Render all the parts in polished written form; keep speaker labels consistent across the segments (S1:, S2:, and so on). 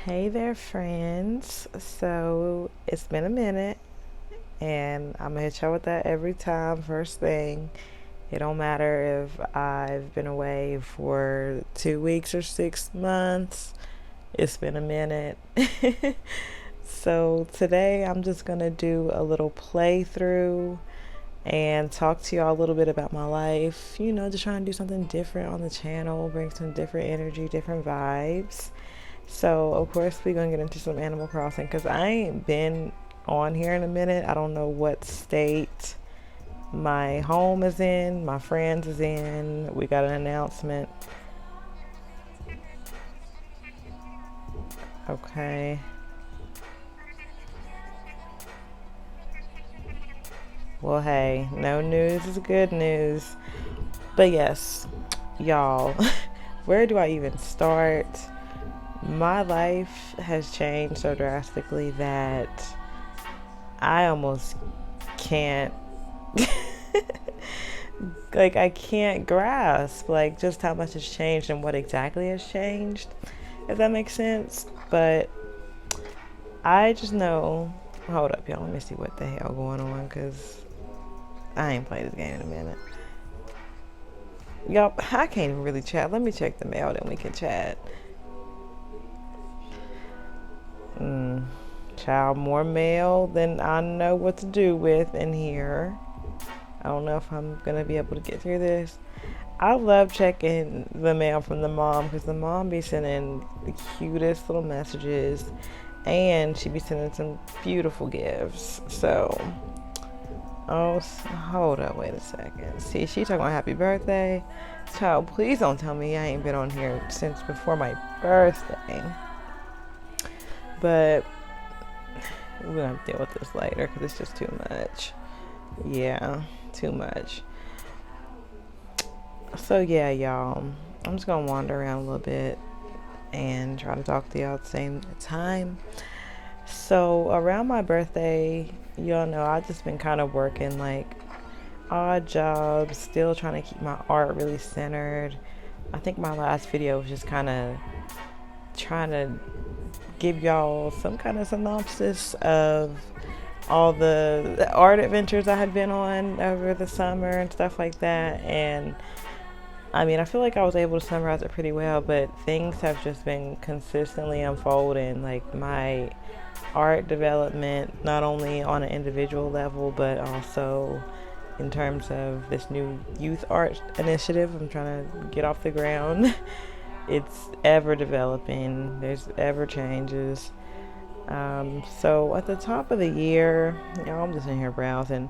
S1: Hey there, friends. So it's been a minute, and I'm gonna hit y'all with that every time. First thing, it don't matter if I've been away for 2 weeks or 6 months, it's been a minute. So today, I'm just gonna do a little playthrough and talk to y'all a little bit about my life. Just trying to do something different on the channel, bring some different energy, different vibes. So, of course, we're going to get into some Animal Crossing because I ain't been on here in a minute. I don't know what state my home is in, my friends is in. We got an announcement. Okay. Well, hey, no news is good news. But yes, y'all, where do I even start? My life has changed so drastically that I almost can't like I can't grasp like just how much has changed and what exactly has changed, if that makes sense. But I just know, hold up, y'all, let me see what the hell going on because I ain't played this game in a minute. Y'all, I can't even really chat. Let me check the mail, then we can chat. Child, more mail than I know what to do with in here. I don't know if I'm gonna be able to get through this. I love checking the mail from the mom because the mom be sending the cutest little messages, and she be sending some beautiful gifts. So, oh, hold up, wait a second. See, she talking about happy birthday. Child, please don't tell me I ain't been on here since before my birthday. But we're gonna have to deal with this later because it's just too much. Yeah, too much. So yeah, y'all, I'm just gonna wander around a little bit and try to talk to y'all at the same time. So around my birthday, y'all know I just been kind of working like odd jobs, still trying to keep my art really centered. I think my last video was just kind of trying to give y'all some kind of synopsis of all the art adventures I had been on over the summer and stuff like that. And I mean, I feel like I was able to summarize it pretty well, but things have just been consistently unfolding. Like my art development, not only on an individual level, but also in terms of this new youth art initiative I'm trying to get off the ground. It's ever developing, there's ever changes. So at the top of the year, I'm just in here browsing.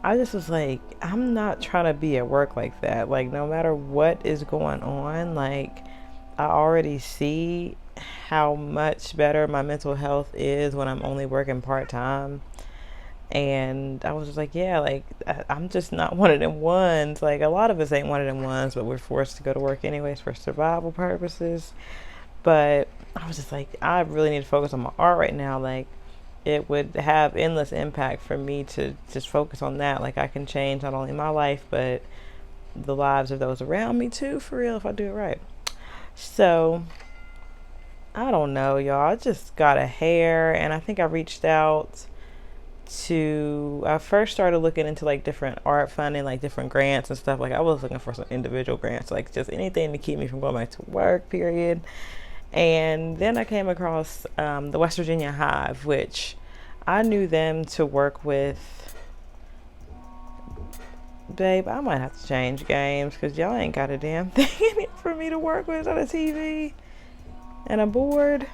S1: I just was like, I'm not trying to be at work like that. Like, no matter what is going on, like, I already see how much better my mental health is when I'm only working part time. And I was just like, yeah, like, I'm just not one of them ones. Like, a lot of us ain't one of them ones, but we're forced to go to work anyways for survival purposes. But I was just like, I really need to focus on my art right now. Like, it would have endless impact for me to just focus on that. Like, I can change not only my life, but the lives of those around me too, for real, if I do it right. So, I don't know, y'all. I just got a hair, and I think I reached out to. I first started looking into like different art funding, like different grants and stuff. Like, I was looking for some individual grants, like just anything to keep me from going back to work, period. And then I came across the West Virginia Hive, which I knew them to work with. Babe, I might have to change games because y'all ain't got a damn thing in it for me to work with on a TV and a board.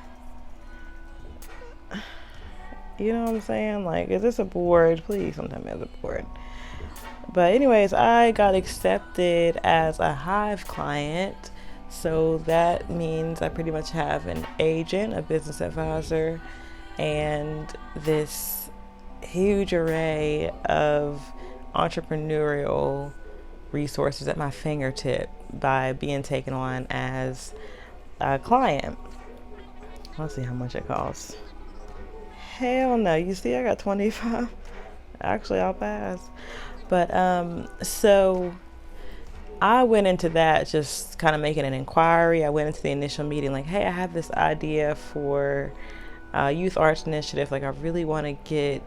S1: You know what I'm saying? Like, is this a board? Please don't tell me it's a board. But anyways, I got accepted as a Hive client. So that means I pretty much have an agent, a business advisor, and this huge array of entrepreneurial resources at my fingertip by being taken on as a client. Let's see how much it costs. Hell no. You see, I got 25. Actually, I'll pass. But so I went into that just kind of making an inquiry. I went into the initial meeting like, hey, I have this idea for youth arts initiative. Like, I really want to get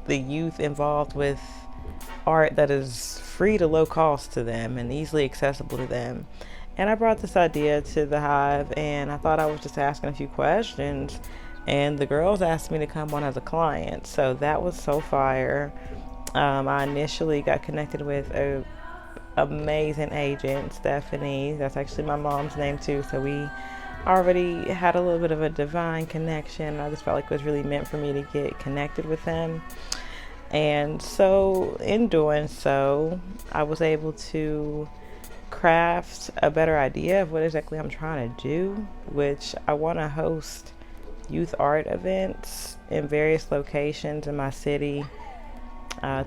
S1: the youth involved with art that is free to low cost to them and easily accessible to them. And I brought this idea to the Hive, and I thought I was just asking a few questions, and the girls asked me to come on as a client. So that was so fire. I initially got connected with a amazing agent, Stephanie. That's actually my mom's name too. So we already had a little bit of a divine connection. I just felt like it was really meant for me to get connected with them. And so in doing so, I was able to craft a better idea of what exactly I'm trying to do, which I want to host youth art events in various locations in my city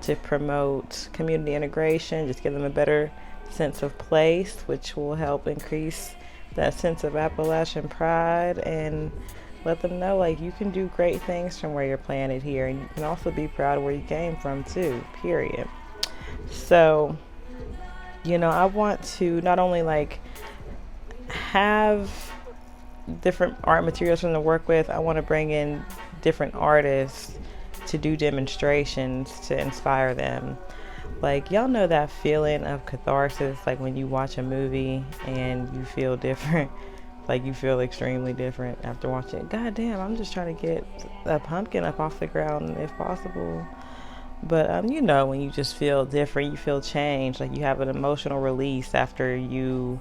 S1: to promote community integration, just give them a better sense of place, which will help increase that sense of Appalachian pride, and let them know like you can do great things from where you're planted here, and you can also be proud of where you came from too, period. So, I want to not only like have different art materials from to work with, I want to bring in different artists to do demonstrations to inspire them. Like, y'all know that feeling of catharsis, like when you watch a movie and you feel different, like you feel extremely different after watching it. God damn, I'm just trying to get a pumpkin up off the ground if possible. But when you just feel different, you feel changed, like you have an emotional release after you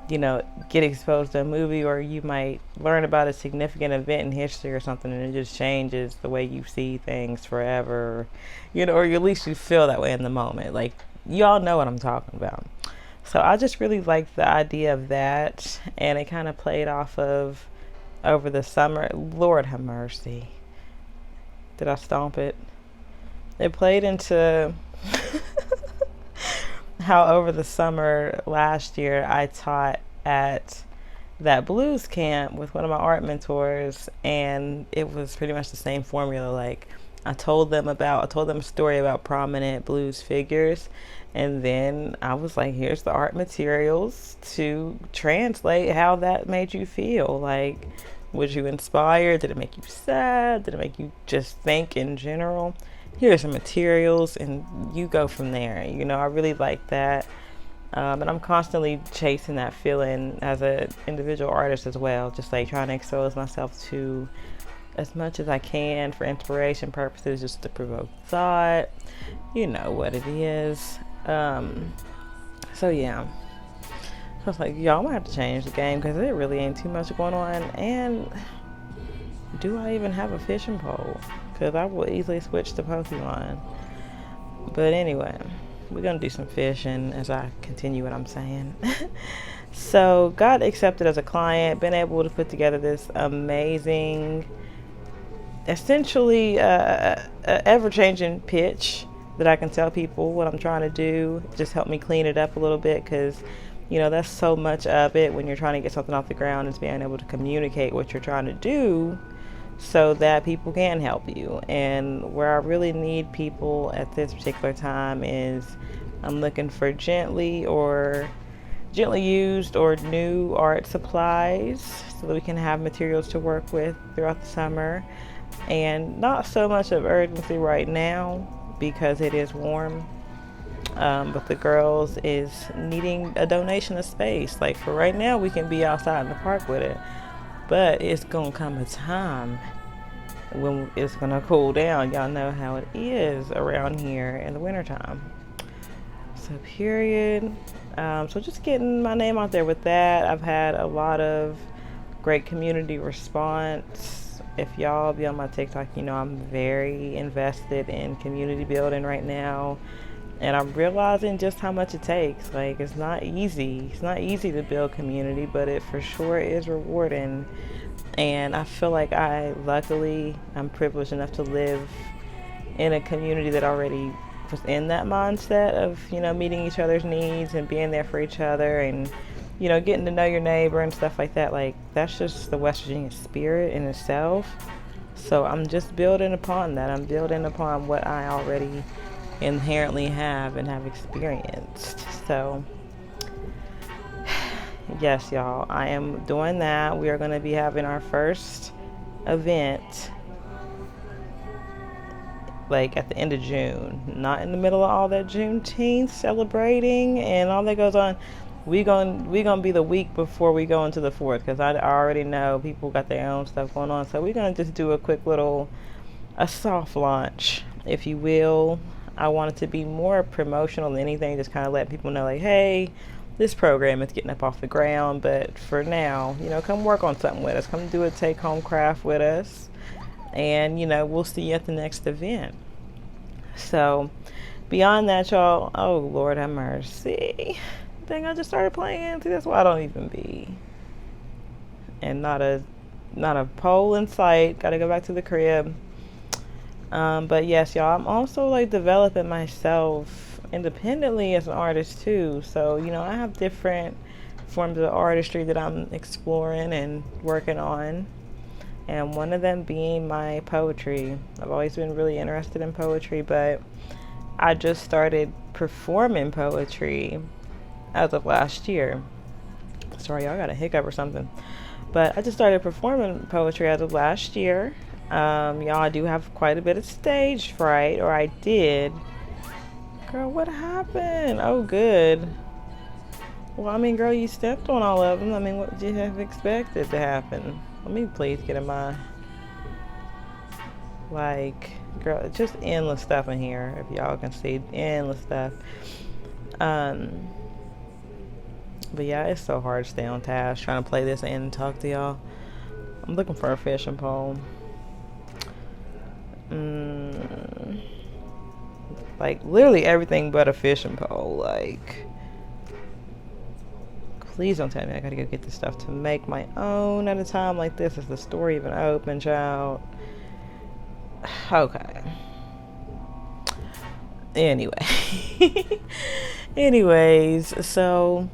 S1: get exposed to a movie, or you might learn about a significant event in history or something, and it just changes the way you see things forever, or at least you feel that way in the moment. Like, y'all know what I'm talking about. So I just really liked the idea of that, and it kind of played off of over the summer. Lord have mercy. Did I stomp it? It played into how over the summer last year I taught at that blues camp with one of my art mentors, and it was pretty much the same formula. Like, I told them a story about prominent blues figures, and then I was like, here's the art materials to translate how that made you feel. Like, was you inspired? Did it make you sad? Did it make you just think in general? Here are some materials, and you go from there. I really like that. And I'm constantly chasing that feeling as an individual artist as well, just like trying to expose myself to as much as I can for inspiration purposes, just to provoke thought. You know what it is. So yeah. I was like, y'all might have to change the game because there really ain't too much going on. And do I even have a fishing pole? Because I will easily switch to Pokemon. But anyway, we're going to do some fishing as I continue what I'm saying. So, got accepted as a client, been able to put together this amazing, essentially ever-changing pitch that I can tell people what I'm trying to do. Just help me clean it up a little bit, because that's so much of it when you're trying to get something off the ground, is being able to communicate what you're trying to do so that people can help you. And where I really need people at this particular time is I'm looking for gently used or new art supplies so that we can have materials to work with throughout the summer. And not so much of urgency right now because it is warm. But the girls is needing a donation of space. Like, for right now, we can be outside in the park with it. But it's going to come a time when it's going to cool down. Y'all know how it is around here in the wintertime. So, period. So just getting my name out there with that. I've had a lot of great community response. If y'all be on my TikTok, I'm very invested in community building right now. And I'm realizing just how much it takes. Like, it's not easy. It's not easy to build community, but it for sure is rewarding. And I feel like I'm privileged enough to live in a community that already was in that mindset of, meeting each other's needs and being there for each other, and, getting to know your neighbor and stuff like that. Like, that's just the West Virginia spirit in itself. So I'm just building upon that. I'm building upon what I already inherently have and have experienced. So yes, y'all, I am doing that. We are going to be having our first event like at the end of June, not in the middle of all that Juneteenth celebrating and all that goes on. We gonna be the week before we go into the fourth, because I already know people got their own stuff going on. So we're gonna just do a quick little a soft launch, if you will. I want it to be more promotional than anything, just kind of let people know, like, hey, this program is getting up off the ground, but for now, come work on something with us. Come do a take home craft with us, and we'll see you at the next event. So, beyond that, y'all, oh Lord have mercy. Dang, I just started playing. See, that's why I don't even be. And not a pole in sight. Gotta go back to the crib. But yes, y'all, I'm also like developing myself independently as an artist too. So, I have different forms of artistry that I'm exploring and working on. And one of them being my poetry. I've always been really interested in poetry, but I just started performing poetry as of last year. Sorry, y'all got a hiccup or something. But I just started performing poetry as of last year. Y'all, I do have quite a bit of stage fright, or I did. Girl, what happened? Oh, good. Well, I mean, girl, you stepped on all of them. I mean, what would you have expected to happen? Let me please get in my, like, girl, just endless stuff in here. If y'all can see, endless stuff. But yeah, it's so hard to stay on task trying to play this and talk to y'all. I'm looking for a fishing pole. Like, literally everything but a fishing pole. Like, please don't tell me I gotta go get this stuff to make my own at a time like this. Is the store even open, child? Okay. Anyways, so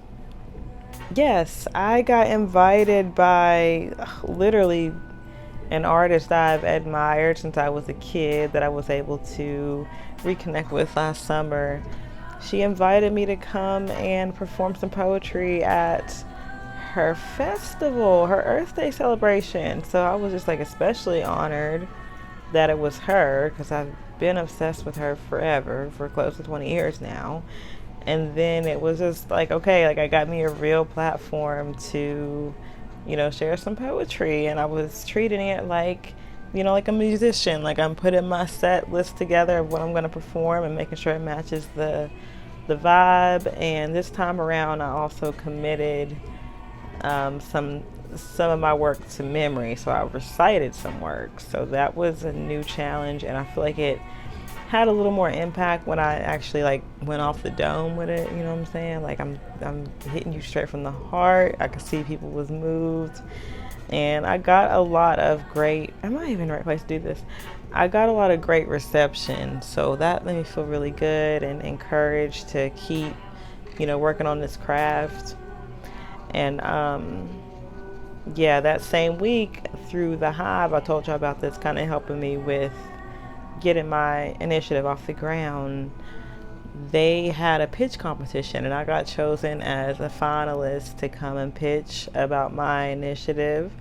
S1: yes, I got invited by literally an artist I've admired since I was a kid, that I was able to reconnect with last summer. She invited me to come and perform some poetry at her festival, her Earth Day celebration. So I was just like especially honored that it was her, because I've been obsessed with her forever, for close to 20 years now. And then it was just like, okay, like I got me a real platform to, share some poetry. And I was treating it like, like a musician. Like I'm putting my set list together of what I'm going to perform and making sure it matches the vibe. And this time around, I also committed some of my work to memory. So I recited some work. So that was a new challenge, and I feel like it had a little more impact when I actually like went off the dome with it. You know what I'm saying? Like I'm hitting you straight from the heart. I could see people was moved, and I got a lot of great. Am I even in the right place to do this? I got a lot of great reception, so that made me feel really good and encouraged to keep, working on this craft. And yeah, that same week through the Hive, I told you about this, kind of helping me with getting my initiative off the ground. They had a pitch competition, and I got chosen as a finalist to come and pitch about my initiative.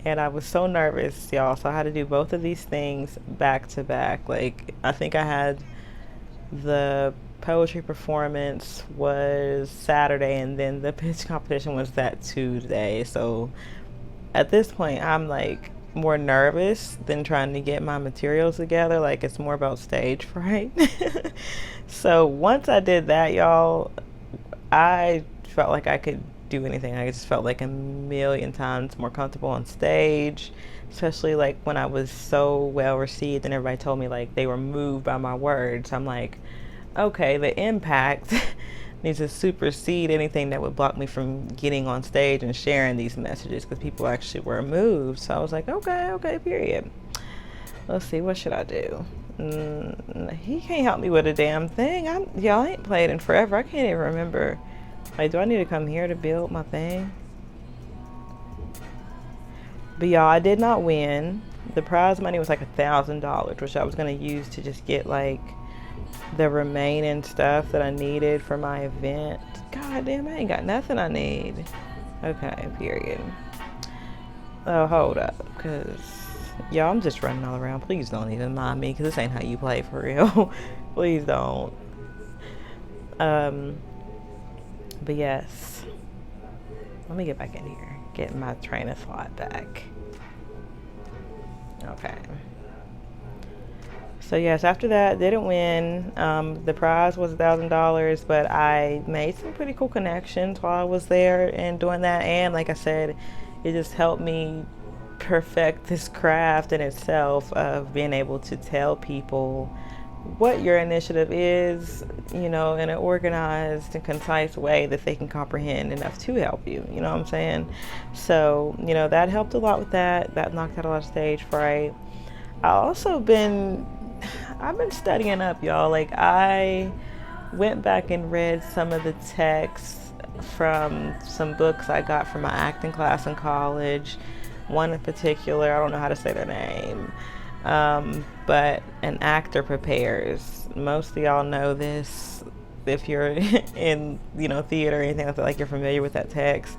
S1: And I was so nervous, y'all, so I had to do both of these things back to back. Like, I think I had the poetry performance was Saturday, and then the pitch competition was that Tuesday. So at this point, I'm like more nervous than trying to get my materials together. Like, it's more about stage fright. So once I did that, y'all, I felt like I could do anything. I just felt like a million times more comfortable on stage, especially like when I was so well received and everybody told me like they were moved by my words. I'm like, okay, the impact needs to supersede anything that would block me from getting on stage and sharing these messages, because people actually were moved. So I was like, okay, period. Let's see, what should I do? He can't help me with a damn thing. Y'all, ain't played in forever. I can't even remember. Like, do I need to come here to build my thing? But y'all, I did not win. The prize money was like $1,000, which I was going to use to just get like the remaining stuff that I needed for my event. God damn, I ain't got nothing I need. Okay, period. Oh, hold up, because, y'all, I'm just running all around. Please don't even mind me, because this ain't how you play for real. Please don't. Um, but yes, let me get back in here. Get my trainer slot back. Okay. So yes, after that, didn't win. The prize was $1,000, but I made some pretty cool connections while I was there and doing that. And like I said, it just helped me perfect this craft in itself of being able to tell people what your initiative is, in an organized and concise way that they can comprehend enough to help you. You know what I'm saying? So, that helped a lot with that. That knocked out a lot of stage fright. I've been studying up, y'all. Like, I went back and read some of the texts from some books I got from my acting class in college. One in particular, I don't know how to say their name, but An Actor Prepares. Most of y'all know this if you're in, theater or anything like that, like you're familiar with that text.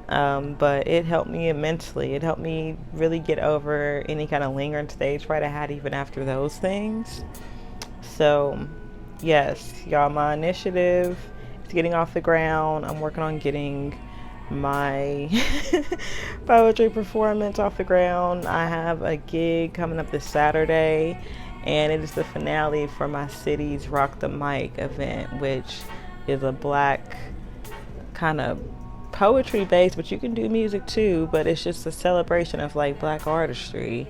S1: But it helped me immensely. It helped me really get over any kind of lingering stage fright I had even after those things. So, yes, y'all, my initiative is getting off the ground. I'm working on getting my poetry performance off the ground. I have a gig coming up this Saturday, and it is the finale for my city's Rock the Mic event, which is a black kind of poetry based, but you can do music too, but it's just a celebration of like black artistry,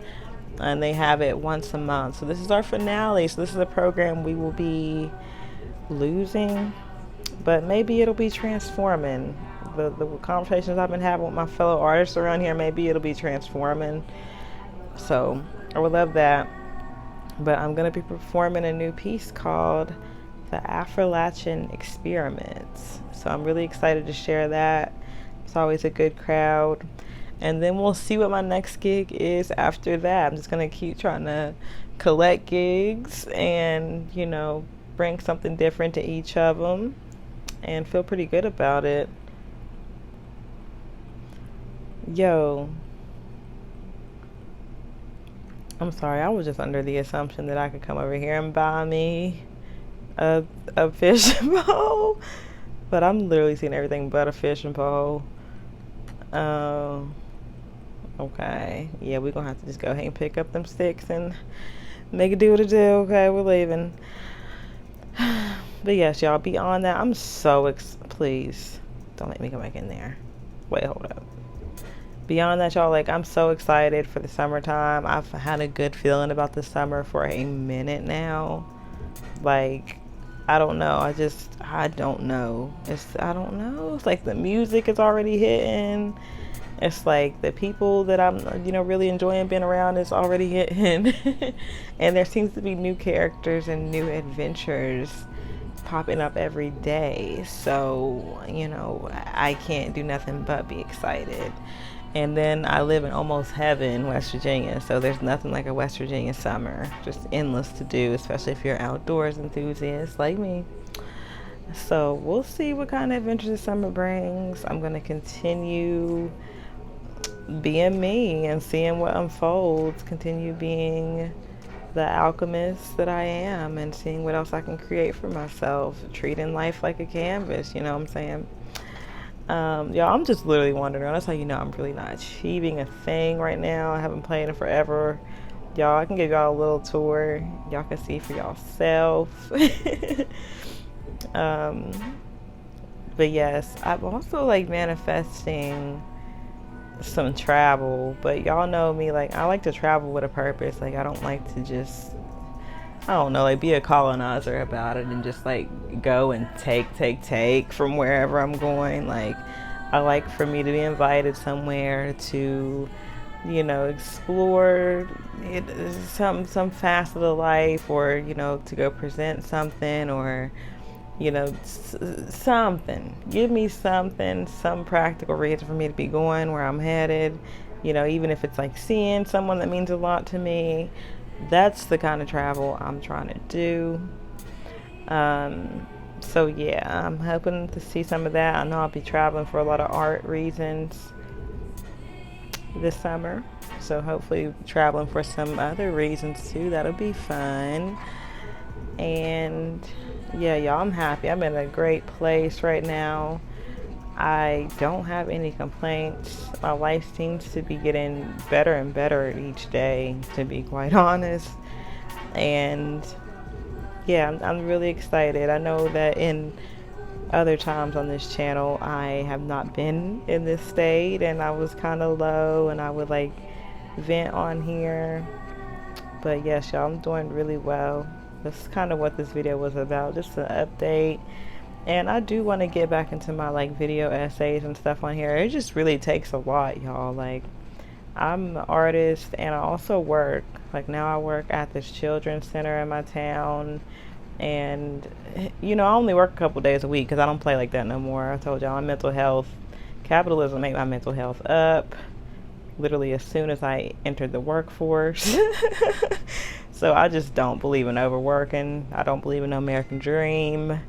S1: and they have it once a month. So this is our finale. So this is a program we will be losing, but maybe it'll be transforming. The conversations I've been having with my fellow artists around here, maybe it'll be transforming. So I would love that. But I'm going to be performing a new piece called The Afro-Latin Experiments. So I'm really excited to share that. It's always a good crowd. And then we'll see what my next gig is after that. I'm just going to keep trying to collect gigs and, bring something different to each of them and feel pretty good about it. Yo, I'm sorry, I was just under the assumption that I could come over here and buy me a fishing pole, but I'm literally seeing everything but a fishing pole. Okay, yeah, we're gonna have to just go ahead and pick up them sticks and make it do what it do. Okay, we're leaving. But yes, y'all, beyond that, I'm so please don't let me go back in there. Wait, hold up. Beyond that, y'all, like, I'm so excited for the summertime. I've had a good feeling about the summer for a minute now. Like, I don't know. I don't know. I don't know. It's like the music is already hitting. It's like the people that I'm, really enjoying being around is already hitting. And there seems to be new characters and new adventures popping up every day. So, I can't do nothing but be excited. And then I live in almost heaven, West Virginia, so there's nothing like a West Virginia summer. Just endless to do, especially if you're an outdoors enthusiast like me. So we'll see what kind of adventures the summer brings. I'm going to continue being me and seeing what unfolds, continue being the alchemist that I am, and seeing what else I can create for myself, treating life like a canvas, you know what I'm saying? Y'all, I'm just literally wandering around. That's how you know I'm really not achieving a thing right now. I haven't played in forever. Y'all, I can give y'all a little tour. Y'all can see for y'allself. But yes, I'm also like manifesting some travel. But y'all know me, like, I like to travel with a purpose. Like, I don't like to just, I don't know, like, be a colonizer about it and just like go and take from wherever I'm going. Like, I like for me to be invited somewhere to, explore some facet of life, or, to go present something, or, something. Give me something, some practical reason for me to be going where I'm headed. Even if it's like seeing someone that means a lot to me. That's the kind of travel I'm trying to do. So yeah, I'm hoping to see some of that. I know I'll be traveling for a lot of art reasons this summer. So hopefully traveling for some other reasons too. That'll be fun. And yeah, y'all, I'm happy. I'm in a great place right now. I don't have any complaints. My life seems to be getting better and better each day, to be quite honest. And yeah, I'm really excited. I know that in other times on this channel, I have not been in this state and I was kind of low and I would like vent on here. But yes, y'all, I'm doing really well. That's kind of what this video was about, just an update. And I do want to get back into my like video essays and stuff on here. It just really takes a lot, y'all. Like, I'm an artist and I also work. Like, now I work at this children's center in my town. And, you know, I only work a couple days a week because I don't play like that no more. I told y'all, my mental health, capitalism made my mental health up literally as soon as I entered the workforce. So I just don't believe in overworking. I don't believe in the American dream.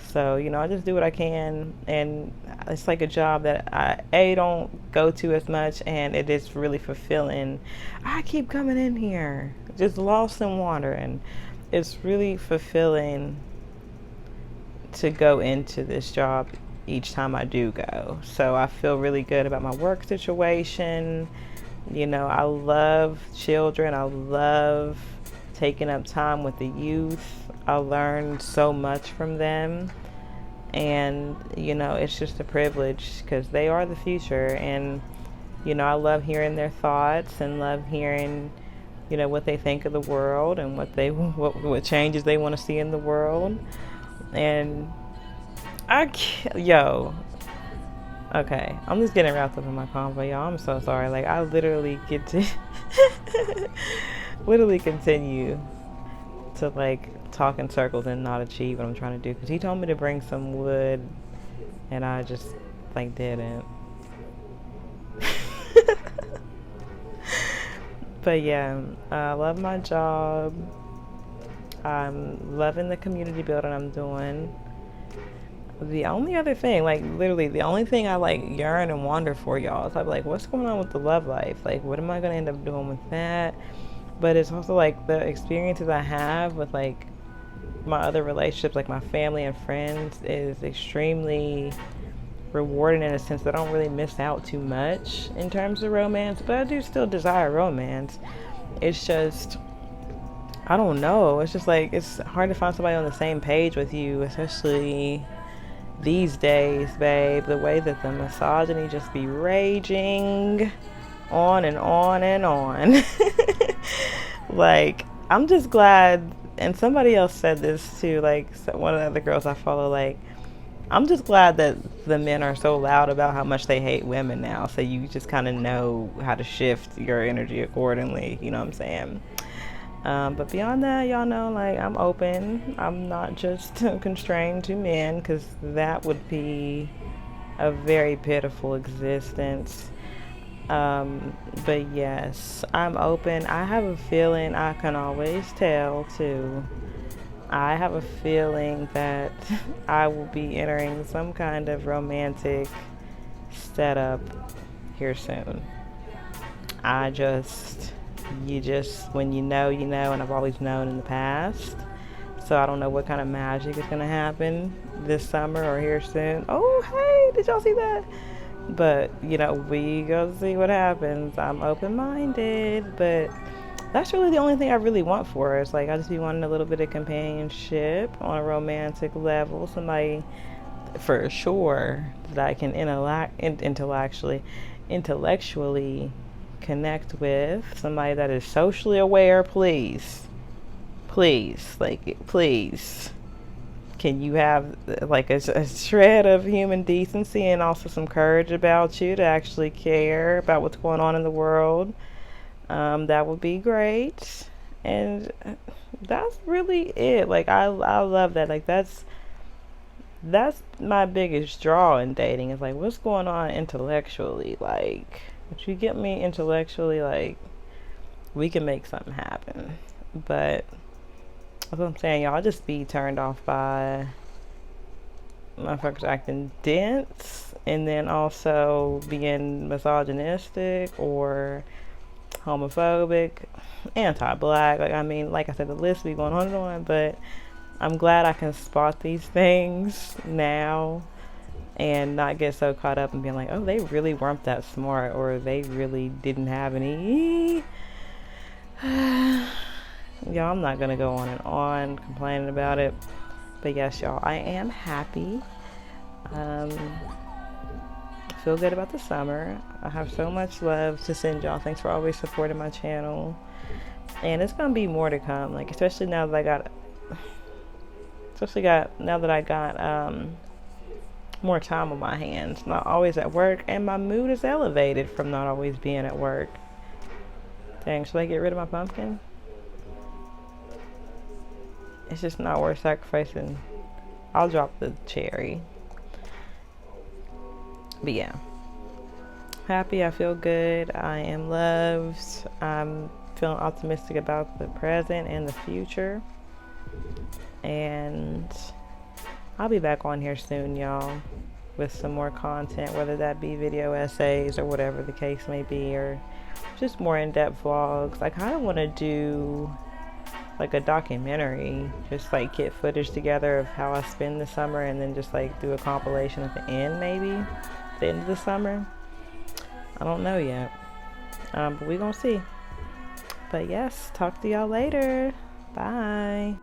S1: So, you know, I just do what I can, and it's like a job that I don't go to as much, and it is really fulfilling. I keep coming in here, just lost in water, and it's really fulfilling to go into this job each time I do go. So I feel really good about my work situation. You know, I love children. I love taking up time with the youth. I learned so much from them. And, you know, it's just a privilege because they are the future. And, you know, I love hearing their thoughts and love hearing, you know, what they think of the world and what changes they want to see in the world. And okay, I'm just getting wrapped up in my convo, y'all. I'm so sorry. Like, I literally get to literally continue to like talk in circles and not achieve what I'm trying to do, because he told me to bring some wood and I just like didn't. But yeah, I love my job. I'm loving the community building I'm doing. The only other thing, like literally the only thing I like yearn and wonder for, y'all, is I'm like, what's going on with the love life? Like, what am I gonna end up doing with that? But it's also like the experiences I have with like my other relationships, like my family and friends, is extremely rewarding in a sense that I don't really miss out too much in terms of romance, but I do still desire romance. It's just, I don't know, it's just like it's hard to find somebody on the same page with you, especially these days, babe. The way that the misogyny just be raging on and on and on. Like, I'm just glad, and somebody else said this too, like one of the other girls I follow, like, I'm just glad that the men are so loud about how much they hate women now, so you just kind of know how to shift your energy accordingly, you know what I'm saying? But beyond that, y'all know, like, I'm open. I'm not just constrained to men, because that would be a very pitiful existence. But yes, I'm open. I have a feeling, I can always tell too, I have a feeling that I will be entering some kind of romantic setup here soon. When you know, you know, and I've always known in the past. So I don't know what kind of magic is going to happen this summer or here soon. Oh, hey, did y'all see that? But, you know, we go see what happens. I'm open-minded, but that's really the only thing I really want for us. Like, I just be wanting a little bit of companionship on a romantic level. Somebody, for sure, that I can intellectually connect with. Somebody that is socially aware, please. Can you have like a shred of human decency and also some courage about you to actually care about what's going on in the world? That would be great. And that's really it. Like, I love that. Like, that's my biggest draw in dating, is like, what's going on intellectually? Like, if you get me intellectually, like, we can make something happen. But that's what I'm saying, y'all. Just be turned off by motherfuckers acting dense and then also being misogynistic or homophobic, anti-black. Like, I mean, like I said, the list be going on and on, but I'm glad I can spot these things now and not get so caught up and being like, oh, they really weren't that smart or they really didn't have any. Y'all, I'm not gonna go on and on complaining about it, but yes, y'all, I am happy. Feel good about the summer. I have so much love to send y'all. Thanks for always supporting my channel, and it's gonna be more to come. Like, especially now that I got more time on my hands, not always at work, and my mood is elevated from not always being at work. Dang, should I get rid of my pumpkin? It's just not worth sacrificing. I'll drop the cherry. But yeah, happy. I feel good. I am loved. I'm feeling optimistic about the present and the future. And I'll be back on here soon, y'all, with some more content, whether that be video essays or whatever the case may be, or just more in-depth vlogs. I kind of want to do like a documentary, just like get footage together of how I spend the summer and then just like do a compilation at the end, maybe at the end of the summer. I don't know yet, but we gonna see. But yes, talk to y'all later. Bye.